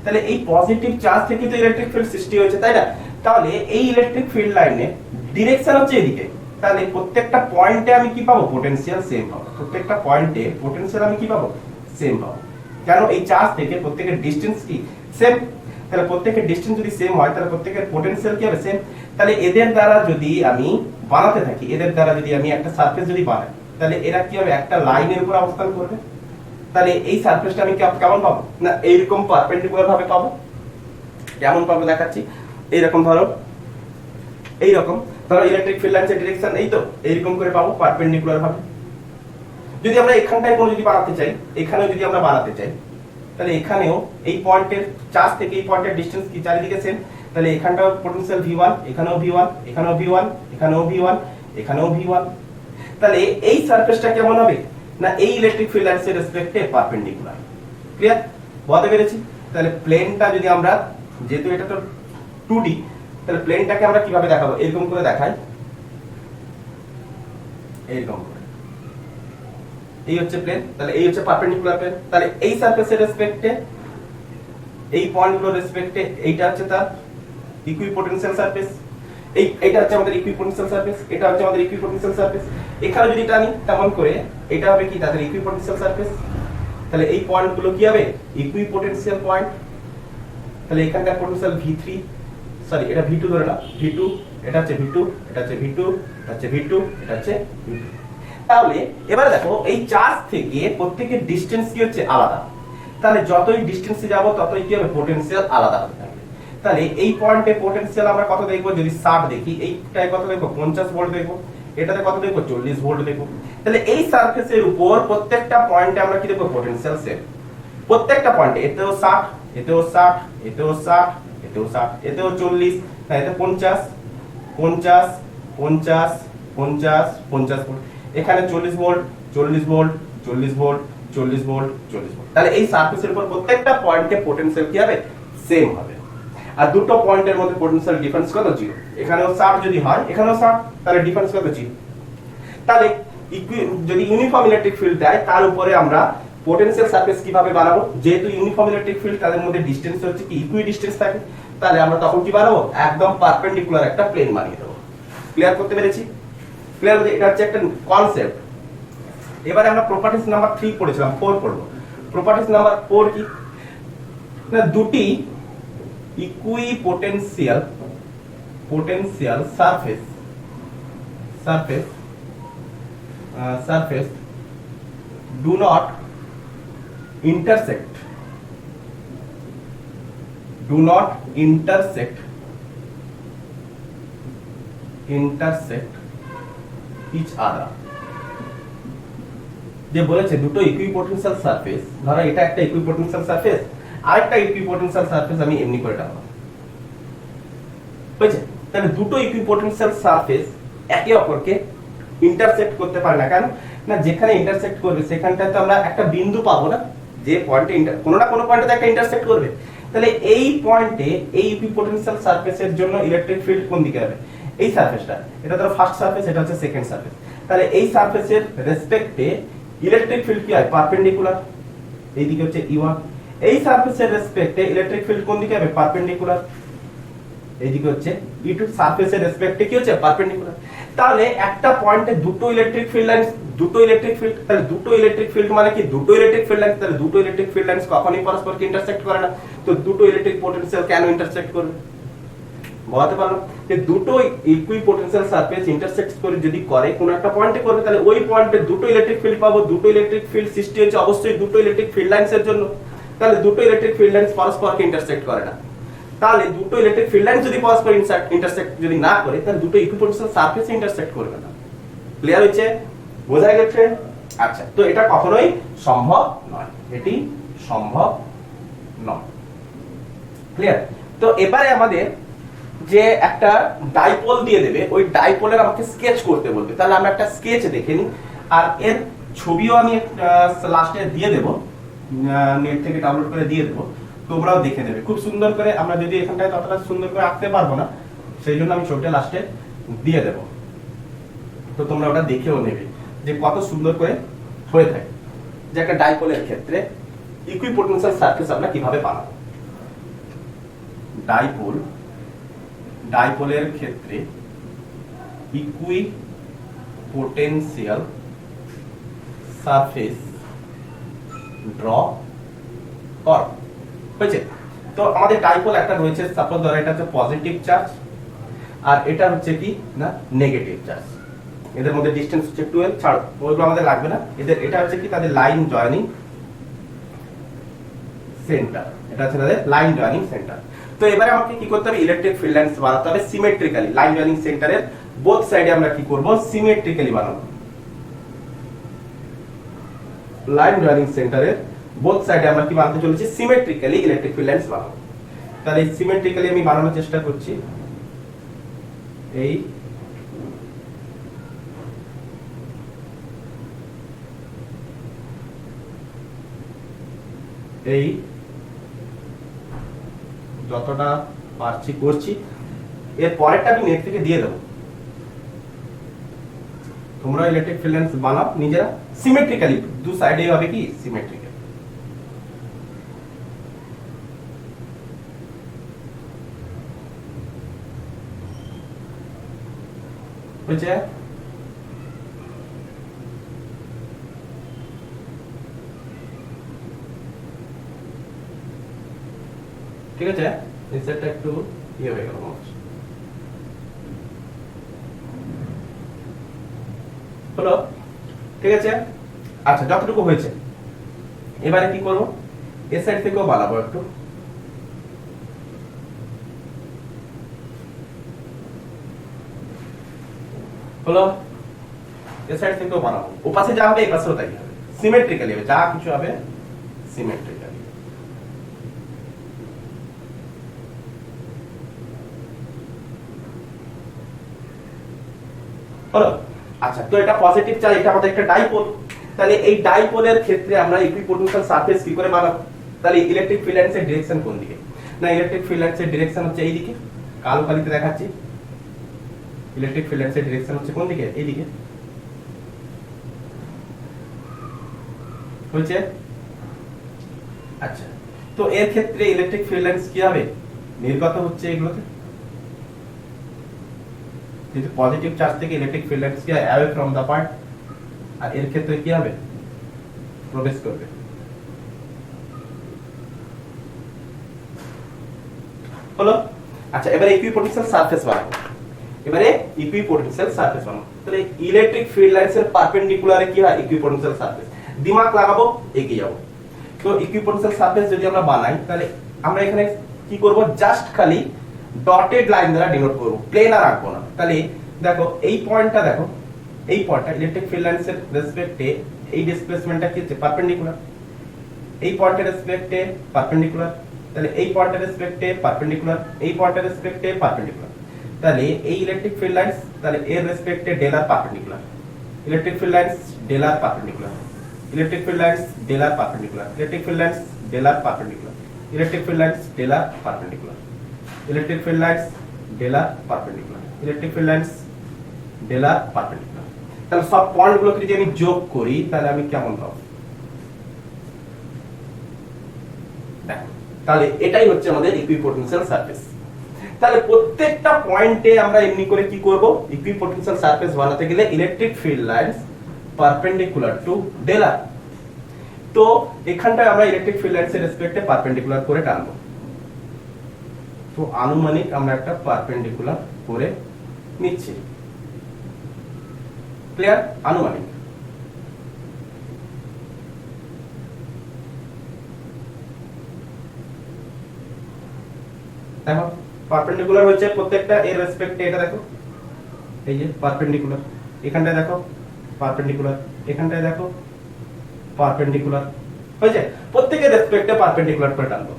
তাহলে এই পজিটিভ চার্জ থেকে তো ইলেকট্রিক ফিল্ড সৃষ্টি হয়েছে, তাই না। তাহলে এই ইলেকট্রিক ফিল্ড লাইনে ডিরেকশন হচ্ছে এদিকে। তাহলে প্রত্যেকটা পয়েন্টে আমি কি পাবো, পোটেনশিয়াল সেম পাবো। প্রত্যেকটা পয়েন্টে পোটেনশিয়াল আমি কি পাবো, সেম পাবো। কেন, এই চার্জ থেকে প্রত্যেকের ডিসটেন্স কি সেম। তাহলে প্রত্যেকের ডিসটেন্স যদি সেম হয়, তাহলে প্রত্যেকের পোটেনশিয়াল কি হবে, সেম। তাহলে এদের দ্বারা যদি আমি বানাতে থাকি, এদের দ্বারা যদি আমি একটা সারফেস যদি বানাই, তাহলে এরা কি হবে, একটা লাইনের উপর অবস্থান করবে। তাহলে এই সারফেসটা আমি কেমন পাবো না, এইরকম পারপেন্ডিকুলার ভাবে পাবো। কেমন পাবো দেখাচ্ছি, এইরকম ধরো ইলেকট্রিক ফিল্ড লাইনের ডিরেকশন এই তো এইরকম করে পাবো পারপেন্ডিকুলার ভাবে। যদি আমরা এখানটায় কোনো যদি বানাতে চাই, এখানেও যদি আমরা বানাতে চাই, তাহলে এখানেও এই পয়েন্টের চার্জ থেকে এই পয়েন্টের ডিসটেন্স কি চারিদিকে সেম। তাহলে এখানটাও পোটেনশিয়াল V1, এখানেও V1, এখানেও V1, এখানেও V1, এখানেও V1। তাহলে এই সারফেসটা কেমন হবে না, এই ইলেকট্রিক ফিল্ড লাইনের রেসপেক্টে পারপেন্ডিকুলার। ক্লিয়ার, বুঝতে পেরেছি। তাহলে প্লেনটা যদি আমরা, যেহেতু এটা তো 2D, তাহলে প্লেনটাকে আমরা কিভাবে দেখাবো, এরকম করে দেখাই, এরকম করে। এই হচ্ছে প্লেন, তাহলে এই হচ্ছে পারপেন্ডিকুলার প্লেন। তাহলে এই সারফেসের রেসপেক্টে, এই পয়েন্টগুলোর রেসপেক্টে এইটা হচ্ছে তার ইকুইপোটেনশিয়াল সারফেস। এইটা হচ্ছে আমাদের ইকুইপোটেনশিয়াল সারফেস, এটা হচ্ছে আমাদের ইকুইপোটেনশিয়াল সারফেস। এখানে যদি টানি তেমন করে, এটা হবে কি তাদের ইকুইপোটেনশিয়াল সারফেস। তাহলে এই পয়েন্টগুলো কি হবে, ইকুইপোটেনশিয়াল পয়েন্ট। তাহলে এখানকার পোটেনশিয়াল V3, সরি এটা V2 ধরে না, V2, এটা হচ্ছে V2, এটা হচ্ছে V2, এটা হচ্ছে V2, এটা হচ্ছে V2। তাহলে এবারে দেখো, এই চার্জ থেকে প্রত্যেকের ডিসটেন্স কি হচ্ছে, আলাদা। তাহলে যতই ডিসটেন্সে যাব ততই কি হবে, পোটেনশিয়াল আলাদা হতে থাকবে। তাহলে এই পয়েন্টে পোটেনশিয়াল আমরা কত দেখবো, যদি 60 দেখি, এইটায় কত দেখবো, 50 ভোল্ট দেখবো, এটাতে কত দেখবো, 40 ভোল্ট দেখবো। তাহলে এই সারফেসের উপর প্রত্যেকটা পয়েন্টে আমরা কি দেখবো, পোটেনশিয়াল সেম। প্রত্যেকটা পয়েন্টে, এতেও 60, এতেও 60, এতেও 60, এতেও 60, এতেও 40, না এতে 50, 50, 50, 50, 50 ভোল্ট। এখানে 40 volt, 40 volt, 40 volt, 40 volt, 40 volt. তাহলে এই সারফেসের উপর প্রত্যেকটা পয়েন্টে পোটেনশিয়াল কি হবে, সেম হবে। আর দুটো পয়েন্টের মধ্যে পোটেনশিয়াল ডিফারেন্স কত, 0। এখানেও 60 যদি হয়, এখানেও 60, তাহলে ডিফারেন্স কত, 0। তাহলে যদি ইউনিফর্ম ইলেকট্রিক ফিল্ড দেয়, তার উপরে আমরা পোটেনশিয়াল সারফেস কিভাবে বানাবো, যেহেতু ইউনিফর্ম ইলেকট্রিক ফিল্ড, তাদের মধ্যে ডিসটেন্স হচ্ছে কি, ইকুই ডিসটেন্স থাকে। তাহলে আমরা তখন কি বানাবো, একদম পারপেন্ডিকুলার একটা প্লেন বানিয়ে দেবো। ক্লিয়ার করতে পেরেছি? ক্লিয়ার, এটা হচ্ছে একটা কনসেপ্ট। এবারে আমরা প্রপার্টিজ নাম্বার 3 পড়েছিলাম, 4 পড়বো। প্রপার্টিজ নাম্বার 4 কি না, দুটি equipotential surface do not intersect each other। যে বলেছে দুটো ইকুইপোটেনশিয়াল সারফেস, ধরো এটা একটা ইকুইপোটেনশিয়াল সারফেস, আরেকটা ইকুইপোটেনশিয়াল সারফেস আমি এমনি করে টানলাম, বুঝছেন। তাহলে দুটো ইকুইপোটেনশিয়াল সারফেস একে অপরকে ইন্টারসেক্ট করতে পারে না। কেন না, যেখানে ইন্টারসেক্ট করবে সেখানটায় তো আমরা একটা বিন্দু পাবো না, যে পয়েন্টে কোনো না কোনো পয়েন্টে একটা ইন্টারসেক্ট করবে। তাহলে এই পয়েন্টে এই ইকুইপোটেনশিয়াল সারফেসের জন্য ইলেকট্রিক ফিল্ড কোন দিকে হবে, এই সারফেসটা, এটা ধরো ফার্স্ট সারফেস, এটা হচ্ছে সেকেন্ড সারফেস। তাহলে এই সারফেসের রেসপেক্টে ইলেকট্রিক ফিল্ড কি হয়, পারপেন্ডিকুলার। এইদিকে হচ্ছে E1। এই সারফেসের রেসপেক্টে ইলেকট্রিক ফিল্ড কোন দিকে হবে, পারপেন্ডিকুলার। এইদিকে হচ্ছে E2। সারফেসের রেসপেক্টে কি হচ্ছে, পারপেন্ডিকুলার। তাহলে একটা পয়েন্টে দুটো ইলেকট্রিক ফিল্ড লাইন, দুটো ইলেকট্রিক ফিল্ড, তাহলে দুটো ইলেকট্রিক ফিল্ড মানে কি দুটো ইলেকট্রিক ফিল্ড লাইন, তাহলে দুটো ইলেকট্রিক ফিল্ড লাইন কখনোই পরস্পরকে ইন্টারসেক্ট করে না। তো দুটো ইলেকট্রিক পোটেনশিয়াল কেন ইন্টারসেক্ট করবে বলতে পারো, যে দুটো ইকুইপোটেনশিয়াল সারফেস ইন্টারসেক্ট করে যদি করে কোন একটা পয়েন্টে করবে, তাহলে ওই পয়েন্টে দুটো ইলেকট্রিক ফিল্ড পাবো। দুটো ইলেকট্রিক ফিল্ড সৃষ্টি হচ্ছে অবশ্যই দুটো ইলেকট্রিক ফিল্ড লাইনসের জন্য, তাহলে দুটো ইলেকট্রিক ফিল্ড লাইন পরস্পরকে ইন্টারসেক্ট করে না। তাহলে দুটো ইলেকট্রিক ফিল্ড লাইন যদি পরস্পর ইন্টারসেক্ট যদি না করে, তাহলে দুটো ইকুইপোটেনশিয়াল সারফেস ইন্টারসেক্ট করবে না। ক্লিয়ার হচ্ছে, বোঝা গেছে? আচ্ছা, তো এটা কখনোই সম্ভব নয়, এটি সম্ভব নয়। ক্লিয়ার? তো এবারে আমাদের যে একটা ডাইপোল দিয়ে দেবে, ওই ডাইপোলের আমাকে স্কেচ করতে বলবে। তাহলে আমরা একটা স্কেচ দেখে নিই, আর এর ছবিও আমি লাস্টে দিয়ে দেব, নেট থেকে ডাউনলোড করে দিয়ে দেব, তোমরাও দেখে নেবে খুব সুন্দর করে। আমরা যদি এখানটায় ততটা সুন্দর করে আঁকতে পারবো না, সেই জন্য আমি ছবিটা লাস্টে দিয়ে দেব, তো তোমরা ওটা দেখেও নেবে যে কত সুন্দর করে হয়ে থাকে। যে একটা ডাইপোলের ক্ষেত্রে ইকুইপোটেনশিয়াল সারফেস আমরা কিভাবে বানাবো। ডাইপোলের ক্ষেত্রে ইকুইপোটেনশিয়াল সারফেস ড্র কর হয়েছে। তো আমাদের ডাইপোল একটা রয়েছে, সাপোজ ধরো এটা হচ্ছে পজিটিভ চার্জ, আর এটা হচ্ছে কি না নেগেটিভ চার্জ। এদের মধ্যে ডিসটেন্স হচ্ছে 12, ছাড়ো ওইগুলো আমাদের লাগবে না। এদের এটা হচ্ছে কি তাদের লাইন জয়েনিং সেন্টার, এটা হচ্ছে তাদের লাইন জয়েনিং সেন্টার। তো এবারে আমাকে কি করতে হবে, ইলেকট্রিক ফিল্ড লাইনস বানাতে হবে সিমেট্রিক্যালি। লাইন জয়েনিং সেন্টারের বোথ সাইডে আমরা কি করব, সিমেট্রিক্যালি বানাবো। লাইন জয়েনিং সেন্টারের বোথ সাইডে আমরা কি বানাতে চলেছি, সিমেট্রিক্যালি ইলেকট্রিক ফিল্ড লাইনস বানাবো। তাহলে সিমেট্রিক্যালি আমি বানানোর চেষ্টা করছি। এই যতটা পারছি করছি, এর পরেরটা আমি নেট থেকে দিয়ে দেবো। তোমরা ইলেকট্রিক ফিল্ড লাইনস বানাও নিজেরা সিমেট্রিক্যালি, দু সাইডে হবে কি সিমেট্রিক্যালি। বুঝছে? ঠিক আছে, ইনসার্টটা একটু ইয়ে হয়ে গেল। হলো, ঠিক আছে। আচ্ছা, যতটুকু হয়েছে এবারে কি করব, এ সাইড থেকেও বানাবো একটু। হলো, এ সাইড থেকেও বানাবো। ও পাশে যা হবে এই পাশেও তাই হবে, সিমেট্রিক্যালি হবে, যা কিছু হবে সিমেট্রিক্যালি। হলো, আচ্ছা। তো এটা পজিটিভ চার্জ, এটা আমাদের একটা ডাইপোল। তাহলে এই ডাইপোলের ক্ষেত্রে আমরা ইকুইপোটেনশিয়াল সারফেস কি করে বানাবো, তাহলে ইলেকট্রিক ফিল্ড লাইনসের ডিরেকশন কোন দিকে, না ইলেকট্রিক ফিল্ড লাইনসের ডিরেকশন হচ্ছে এই দিকে, কালো কালিতে দেখাচ্ছি। ইলেকট্রিক ফিল্ড লাইনসের ডিরেকশন হচ্ছে কোন দিকে, এই দিকে। হয়েছে? আচ্ছা, তো এর ক্ষেত্রে ইলেকট্রিক ফিল্ড লাইনস কি হবে, নির্গত হচ্ছে এগুলোতে, যেহেতু পজিটিভ চার্জ থেকে ইলেকট্রিক ফিল্ড লাইনস কি অ্যাওয়ে ফ্রম দা পয়েন্ট, আর এর ক্ষেত্রে কি হবে, প্রবেশ করবে। হলো, আচ্ছা। এবারে ইকুইপোটেনশিয়াল সারফেস বানাবো। এবারে ইকুইপোটেনশিয়াল সারফেস বানাবো। তাহলে ইলেকট্রিক ফিল্ড লাইনসের পারপেন্ডিকুলারে কি হয়, ইকুইপোটেনশিয়াল সারফেস। দিমাগ লাগাবো, এগিয়ে যাবো। তো ইকুইপোটেনশিয়াল সারফেস যদি আমরা বানাই, তাহলে আমরা এখানে কি করব, জাস্ট খালি ডটেড লাইন দ্বারা ডিনোট করব, প্লেন আর আঁকবো না। তাহলে দেখো এই পয়েন্টটা, দেখো এই পয়েন্টটা ইলেকট্রিক ফিল্ড লাইনসের রেসপেক্টে এই ডিসপ্লেসমেন্টটা কি হচ্ছে, পারপেন্ডিকুলার। এই পয়েন্টের রেসপেক্টে পারপেন্ডিকুলার, তাহলে এই পয়েন্টের রেসপেক্টে পারপেন্ডিকুলার, এই পয়েন্টের রেসপেক্টে পারপেন্ডিকুলার। তাহলে এই ইলেকট্রিক ফিল্ড লাইনস, তাহলে এর রেসপেক্টে del r perpendicular. Electric field lines del r perpendicular, electric field lines del r perpendicular, electric field lines del r perpendicular, electric field lines del r perpendicular, electric field lines del r perpendicular, electric field lines del r perpendicular. তাহলে সব পয়েন্টগুলোকে যদি আমি যোগ করি, তাহলে আমি কেমন পাবো, তাহলে এটাই হচ্ছে আমাদের ইকুইপোটেনশিয়াল সারফেস। তাহলে প্রত্যেকটা পয়েন্টে আমরা এমনি করে কি করব, ইকুইপোটেনশিয়াল সারফেস বানাতে গেলে electric field lines perpendicular to del r. তো এখানটায় আমরা ইলেকট্রিক ফিল্ড লাইনস এর রেসপেক্টে পারপেন্ডিকুলার করে টানবো। তো আনুমানিক আমরা একটা পারপেন্ডিকুলার করে নিচ্ছি। ক্লিয়ার? আনুমানিক। দেখো পারপেন্ডিকুলার হচ্ছে প্রত্যেকটা এর রেসপেক্টে, এটা দেখো এই যে পারপেন্ডিকুলার, এখানটায় দেখো পারপেন্ডিকুলার, এখানটায় দেখো পারপেন্ডিকুলার, হয়েছে? প্রত্যেকের রেসপেক্টে পারপেন্ডিকুলার করে টানবো।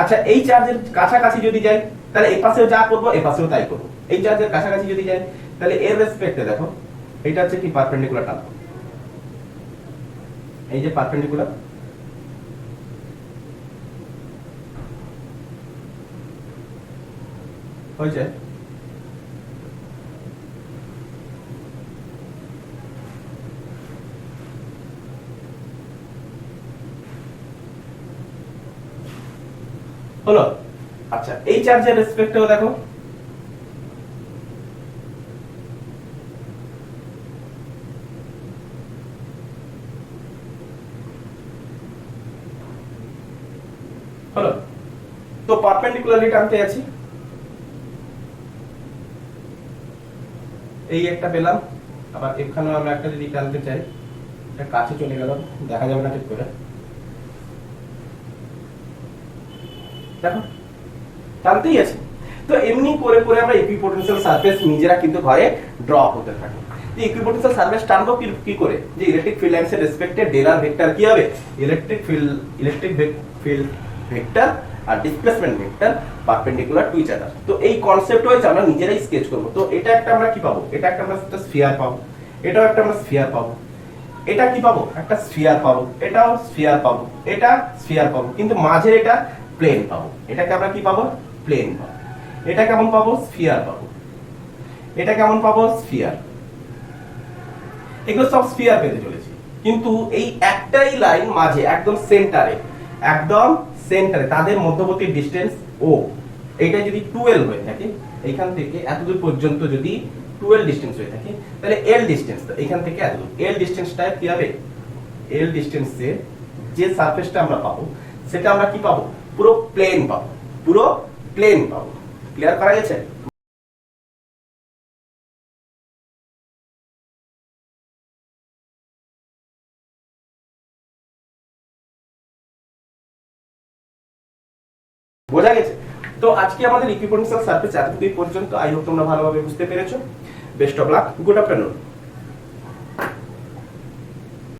আচ্ছা এই চার্জের কাছাকাছি যদি যাই তাহলে এই পাশেও যা করবো এই পাশেও তাই করবো। এই চার্জের কাছাকাছি যদি যাই তাহলে এর রেসপেক্টে দেখো এটা হচ্ছে কি পারপেন্ডিকুলার টানবো, এই যে পারপেন্ডিকুলার, হয়েছে? হলো? আচ্ছা এই চার্জের রেসপেক্টেও দেখো হলো। তো পারপেন্ডিকুলারলি টানতে আছি, এই একটা পেলাম, আবার এখানেও আমরা একটা যদি টানতে চাই, এটা কাছে চলে গেল, দেখা যাবে না ঠিক করে, দেখো টানতেই আছে। তো এমনি করে করে আমরা ইকুইপোটেনশিয়াল সারফেস নিজেরা কিন্তু ঘরে ড্র করতে থাকি। যে ইকুইপোটেনশিয়াল সারফেস টানবো কি করে, যে ইলেকট্রিক ফিল্ড লাইনস এর রেসপেক্টে ডেল আর ভেক্টর কি হবে, ইলেকট্রিক ফিল্ড ভেক্টর আর displacement vector perpendicular to each other. তো এই কনসেপ্ট হয়েছে আমরা নিজেরাই স্কেচ করব। তো এটা একটা আমরা কি পাবো, এটা একটা আমরা একটা স্ফিয়ার পাবো, এটাও একটা আমরা স্ফিয়ার পাবো, এটা কি পাবো, একটা স্ফিয়ার পাবো, এটাও স্ফিয়ার পাবো, এটা স্ফিয়ার পাবো, কিন্তু মাঝের এটা প্লেন পাবো। এটাকে আমরা কি পাবো, প্লেন পাবো। এটা কেমন পাবো, স্ফিয়ার পাবো। এটা কেমন পাবো, স্ফিয়ার। এগুলো সব স্ফিয়ার পেতে চলেছি, কিন্তু এই একটাই লাইন মাঝে একদম সেন্টারে, একদম সেন্টারে তাদের মধ্যবর্তী ডিসটেন্স ও, এইটা যদি 12 হয়ে থাকে, এইখান থেকে এতদূর পর্যন্ত যদি 12 ডিসটেন্স হয়ে থাকে, তাহলে এল ডিসটেন্স এইখান থেকে এতদূর, এল ডিসটেন্সটা কি হবে, এল ডিসটেন্সে যে সারফেসটা আমরা পাবো সেটা আমরা কি পাবো, পুরো প্লেন পাবো, পুরো প্লেন পাবো। ক্লিয়ার করা গেছে? বোঝা গেছে? তো আজকে আমাদের ইকুইপোটেনশিয়াল সারফেস এতটুকুই পর্যন্ত। আই হোপ তোমরা ভালোভাবে বুঝতে পেরেছো। Best of luck, good afternoon.